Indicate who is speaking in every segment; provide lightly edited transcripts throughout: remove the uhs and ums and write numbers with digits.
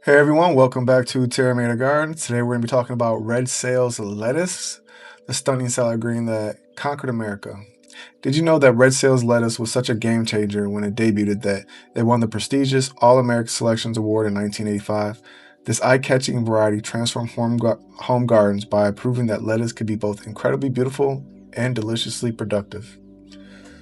Speaker 1: Hey everyone, welcome back to Terra Made a Garden. Today we're going to be talking about red sales lettuce, the stunning salad green that conquered America. Did you know that red sales lettuce was such a game changer when it debuted that it won the prestigious All-American Selections Award in 1985? This eye-catching variety transformed home gardens by proving that lettuce could be both incredibly beautiful and deliciously productive.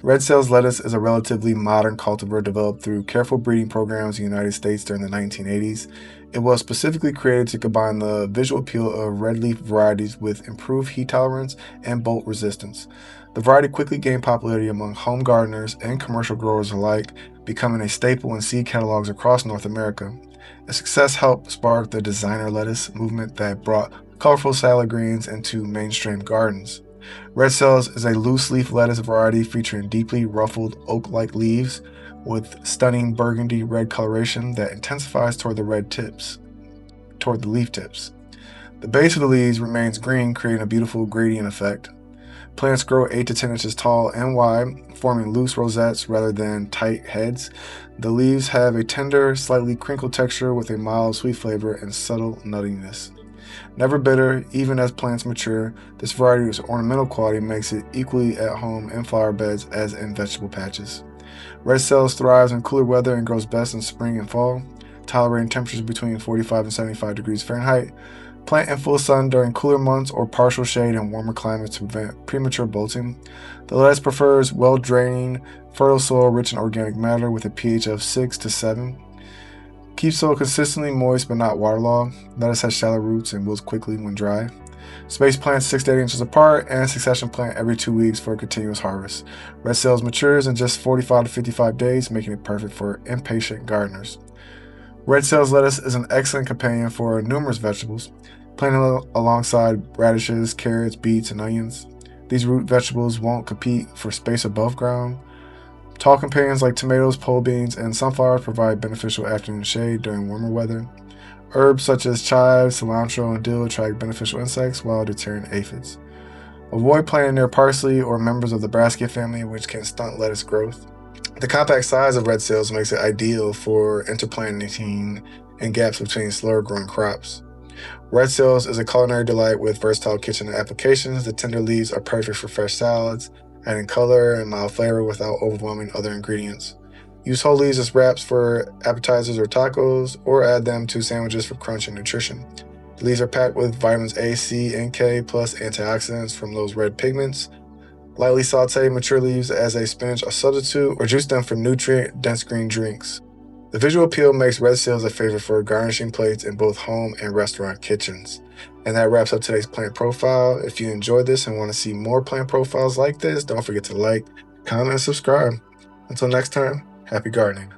Speaker 1: Red Sales lettuce is a relatively modern cultivar developed through careful breeding programs in the United States during the 1980s. It was specifically created to combine the visual appeal of red leaf varieties with improved heat tolerance and bolt resistance. The variety quickly gained popularity among home gardeners and commercial growers alike, becoming a staple in seed catalogs across North America. Its success helped spark the designer lettuce movement that brought colorful salad greens into mainstream gardens. Red Cells is a loose leaf lettuce variety featuring deeply ruffled oak-like leaves with stunning burgundy red coloration that intensifies toward the leaf tips. The base of the leaves remains green, creating a beautiful gradient effect. Plants grow 8 to 10 inches tall and wide, forming loose rosettes rather than tight heads. The leaves have a tender, slightly crinkled texture with a mild sweet flavor and subtle nuttiness. Never bitter, even as plants mature, this variety's ornamental quality makes it equally at home in flower beds as in vegetable patches. Red Cells thrives in cooler weather and grows best in spring and fall, tolerating temperatures between 45 and 75 degrees Fahrenheit. Plant in full sun during cooler months or partial shade in warmer climates to prevent premature bolting. The lettuce prefers well-draining, fertile soil rich in organic matter with a pH of 6 to 7. Keep soil consistently moist but not waterlogged. Lettuce has shallow roots and wilts quickly when dry. Space plants 6 to 8 inches apart and succession plant every 2 weeks for a continuous harvest. Red Cells matures in just 45 to 55 days, making it perfect for impatient gardeners. Red Cells lettuce is an excellent companion for numerous vegetables, planted alongside radishes, carrots, beets, and onions. These root vegetables won't compete for space above ground. Tall companions like tomatoes, pole beans, and sunflowers provide beneficial afternoon shade during warmer weather. Herbs such as chives, cilantro, and dill attract beneficial insects while deterring aphids. Avoid planting near parsley or members of the brassica family, which can stunt lettuce growth. The compact size of red cells makes it ideal for interplanting and gaps between slower growing crops. Red cells is a culinary delight with versatile kitchen applications. The tender leaves are perfect for fresh salads, adding color and mild flavor without overwhelming other ingredients. Use whole leaves as wraps for appetizers or tacos, or add them to sandwiches for crunch and nutrition. The leaves are packed with vitamins A, C, and K, plus antioxidants from those red pigments. Lightly saute mature leaves as a spinach or substitute, or juice them for nutrient-dense green drinks. The visual appeal makes red cells a favorite for garnishing plates in both home and restaurant kitchens. And that wraps up today's plant profile. If you enjoyed this and want to see more plant profiles like this, don't forget to like, comment, and subscribe. Until next time, happy gardening.